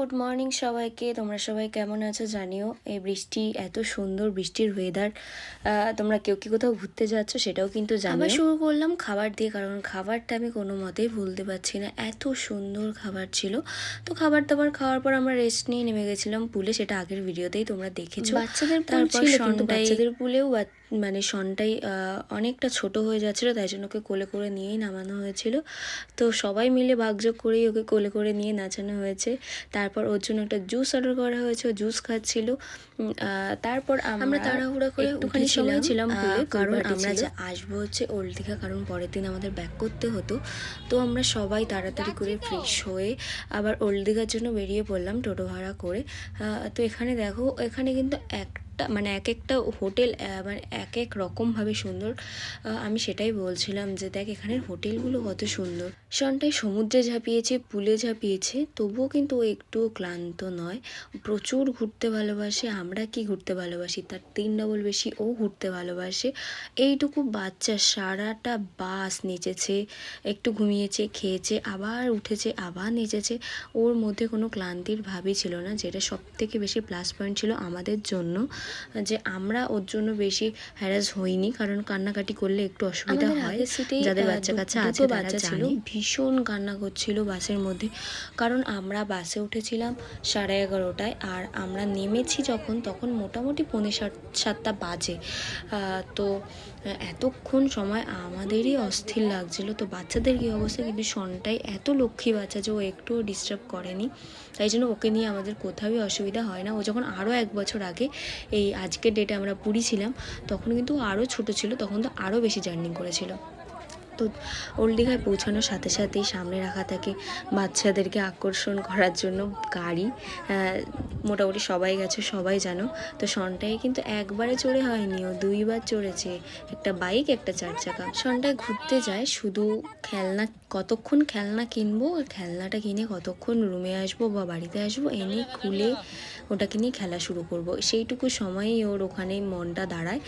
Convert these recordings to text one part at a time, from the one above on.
Good morning সবাইকে। তোমরা সবাই কেমন আছো জানিও। এই বৃষ্টি, এত সুন্দর বৃষ্টির ওয়েদার, তোমরা কেউ কি কোথাও ঘুরতে যাচ্ছ সেটাও কিন্তু জানিও। আবার শুরু করলাম খাবার দিয়ে, কারণ খাবারটা আমি কোনো মতেই ভুলতে পারছি না, এত সুন্দর খাবার ছিল। তো খাবার দাবার খাওয়ার পর আমরা রেস্ট নিয়ে নেমে গেছিলাম পুলে, সেটা আগের ভিডিওতেই তোমরা দেখেছো। বাচ্চাদের তারপর বাচ্চাদের পুলেও মানে শনটাই অনেকটা ছোট হয়ে যাচ্ছিলো, তাই জন্য ওকে কোলে করে নিয়েই নামানো হয়েছিল। তো সবাই মিলে ভাগযোগ করেই ওকে কোলে করে নিয়ে নাচানো হয়েছে। তারপর ওর জন্য একটা জুস অর্ডার করা হয়েছে, ও জুস খাচ্ছিল। তারপর আমরা তাড়াহুড়া করে একটুখানি সময় ছিলাম পুলে, কারণ আমরা যে আসবো হচ্ছে ওল্ড দীঘা, কারণ পরের দিন আমাদের ব্যাক করতে হতো। তো আমরা সবাই তাড়াতাড়ি করে ফ্রেশ হয়ে আবার ওল্ড দীঘার জন্য বেরিয়ে পড়লাম টোটো ভাড়া করে। তো এখানে দেখো, এখানে কিন্তু মানে এক একটা হোটেল মানে এক এক রকমভাবে সুন্দর। আমি সেটাই বলছিলাম যে দেখ এখানের হোটেলগুলো কত সুন্দর। শনটাই সমুদ্রে ঝাঁপিয়েছে, পুলে ঝাঁপিয়েছে, তবুও কিন্তু ও একটুও ক্লান্ত নয়। প্রচুর ঘুরতে ভালোবাসে। আমরা কি ঘুরতে ভালোবাসি, তার 3 ডবল বেশি ও ঘুরতে ভালোবাসে। এইটুকু বাচ্চা সারাটা বাস নেচেছে, একটু ঘুমিয়েছে, খেয়েছে, আবার উঠেছে, আবার নেচেছে। ওর মধ্যে কোনো ক্লান্তির ভাবই ছিল না, যেটা সবথেকে বেশি প্লাস পয়েন্ট ছিল আমাদের জন্য, যে আমরা ওর জন্য বেশি হ্যারাস হইনি। কারণ কান্নাকাটি করলে একটু অসুবিধা হয়, যাদের বাচ্চা কাচ্চা আছে বাচ্চা ছিল, ভীষণ কান্না করছিল বাসের মধ্যে। কারণ আমরা বাসে উঠেছিলাম 11:30টায়, আর আমরা নেমেছি যখন, তখন মোটামুটি 6:45 বাজে। তো এতক্ষণ সময় আমাদেরই অস্থির লাগছিল। তো বাচ্চাদের কী অবস্থা, কিন্তু শনটাই এত লক্ষ্মী বাচ্চা যে ও একটুও ডিস্টার্ব করেনি, তাই জন্য ওকে নিয়ে আমাদের কোথাওই অসুবিধা হয় না। ও যখন আরও 1 বছর আগে, এই আজকের ডেটে আমরা পুরী ছিলাম, তখন কিন্তু আরও ছোট ছিল, তখন তো আরও বেশি জার্নি করেছিল। তো ওল্ড দীঘায় পৌঁছানোর সাথে সাথেই সামনে রাখা থাকে বাচ্চাদেরকে আকর্ষণ করার জন্য গাড়ি। মোটামুটি সবাই গেছে, সবাই জানো। তো শনটাই কিন্তু একবারে চড়ে হয়নি, ও 2 বার চড়েছে, একটা বাইক, একটা 4 চাকা। শনটায় ঘুরতে যায় শুধু খেলনা, কতক্ষণ খেলনা কিনবো, খেলনাটা কিনে কতক্ষণ রুমে আসবো বা বাড়িতে আসবো, এনে খুলে ওটাকে নিয়ে খেলা শুরু করব, সেইটুকু সময়ই ওর ওখানে মনটা দাঁড়ায়।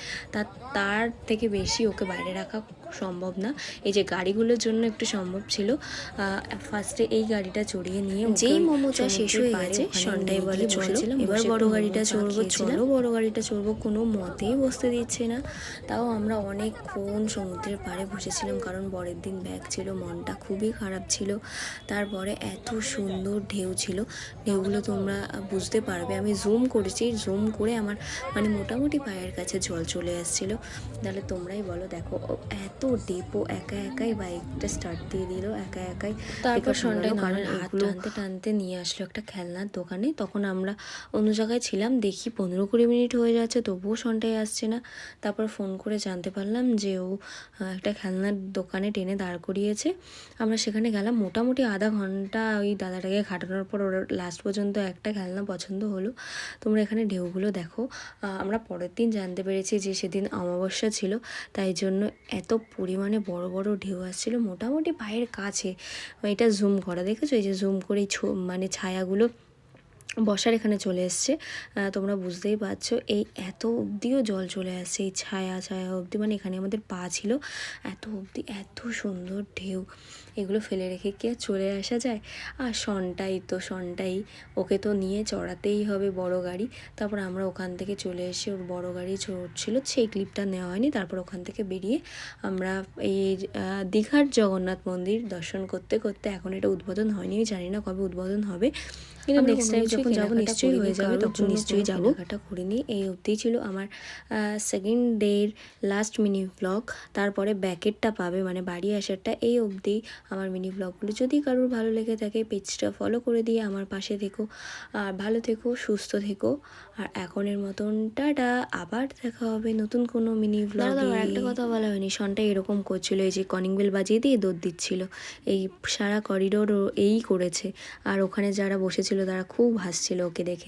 তার থেকে বেশি ওকে বাইরে রাখা সম্ভব না। এই যে গাড়িগুলোর জন্য একটু সম্ভব ছিল। ফার্স্টে এই গাড়িটা চড়িয়ে নিয়ে, যেই মোমোটা শেষ হয়ে গেছে, শনটাই বলে বসেছিলাম এবার বড় গাড়িটা চড়বো, চলো বড় গাড়িটা চড়বো। কোনো মতেই বসতে দিচ্ছে না। তাও আমরা অনেকক্ষণ সমুদ্রের পাড়ে বসেছিলাম, কারণ পরের দিন ব্যাক ছিল, মনটা খুবই খারাপ ছিল। তারপরে এত সুন্দর ঢেউ ছিল, ঢেউগুলো তোমরা বুঝতে পারবে। আমি জুম করেছি, জুম করে আমার মানে মোটামুটি পায়ের কাছে জল চলে আসছিল। তাহলে তোমরাই বলো, দেখো এত ডেপো একা একাই বাইকটা স্টার্ট দিয়ে দিল, একা একাই। তারপর শনটাই কারণ হাত টানতে টানতে নিয়ে আসলো একটা খেলনার দোকানে। তখন আমরা অন্য জায়গায় ছিলাম, দেখি 15-20 মিনিট হয়ে যাচ্ছে, তবুও শনটাই আসছে না। তারপর ফোন করে জানতে পারলাম যে ও একটা খেলনার দোকানে টেনে দাঁড় করিয়েছে। আমরা সেখানে গেলাম, মোটামুটি আধা ঘন্টা ওই দাদাটাকে খাটানোর পর ওর লাস্ট পর্যন্ত একটা খেলনা পছন্দ হলো। তোমরা এখানে ঢেউগুলো দেখো। আমরা পরের দিন জানতে পেরেছি যে সেদিন অমাবস্যা ছিল, তাই জন্য এত পরিমাণে বড় বড় ঢেউ আসছিল, মোটামুটি পায়ের কাছে। এটা জুম করা, দেখেছো, এই যে জুম করে মানে ছায়াগুলো বসার এখানে চলে এসছে, তোমরা বুঝতেই পারছো। এই এত অবধিও জল চলে আসছে, এই ছায়া অবধি, মানে এখানে আমাদের পা ছিল, এত অবধি। এত সুন্দর ঢেউ, এগুলো ফেলে রেখে কি আর চলে আসা যায়? আর শনটাই ওকে তো নিয়ে চড়াতেই হবে বড় গাড়ি। তারপর আমরা ওখান থেকে চলে এসে ওর বড় গাড়ি চড়ছিল, সেই ক্লিপটা নেওয়া হয়নি। তারপর ওখান থেকে বেরিয়ে আমরা এই দীঘার জগন্নাথ মন্দির দর্শন করতে করতে, এখন এটা উদ্বোধন হয়নি, জানি না কবে উদ্বোধন হবে, কিন্তু নেক্সট টাইম যখন যাবো নিশ্চয়ই হয়ে যাবে, তখন নিশ্চয়ই যাবো। কেনাকাটা করিনি। এই অবধিই ছিল আমার সেকেন্ড ডের লাস্ট মিনি ব্লগ। তারপরে ব্যাকেরটা পাবে, মানে বাড়ি আসারটা। এই অবধি আমার মিনি ব্লগগুলো যদি কারোর ভালো লেগে থাকে, পেজটা ফলো করে দিয়ে আমার পাশে থেকো, আর ভালো থেকো, সুস্থ থেকো। আর এখনের মতন টাটা, আবার দেখা হবে নতুন কোনো মিনি ব্লগে। একটা কথা বলা হয়নি, শনটা এরকম করছিল, এই যে কলিং বেল বাজিয়ে দিয়ে দৌড় দিচ্ছিল, এই সারা করিডোর এই করেছে। আর ওখানে যারা বসেছিল তারা খুব হাসছিল ওকে দেখে।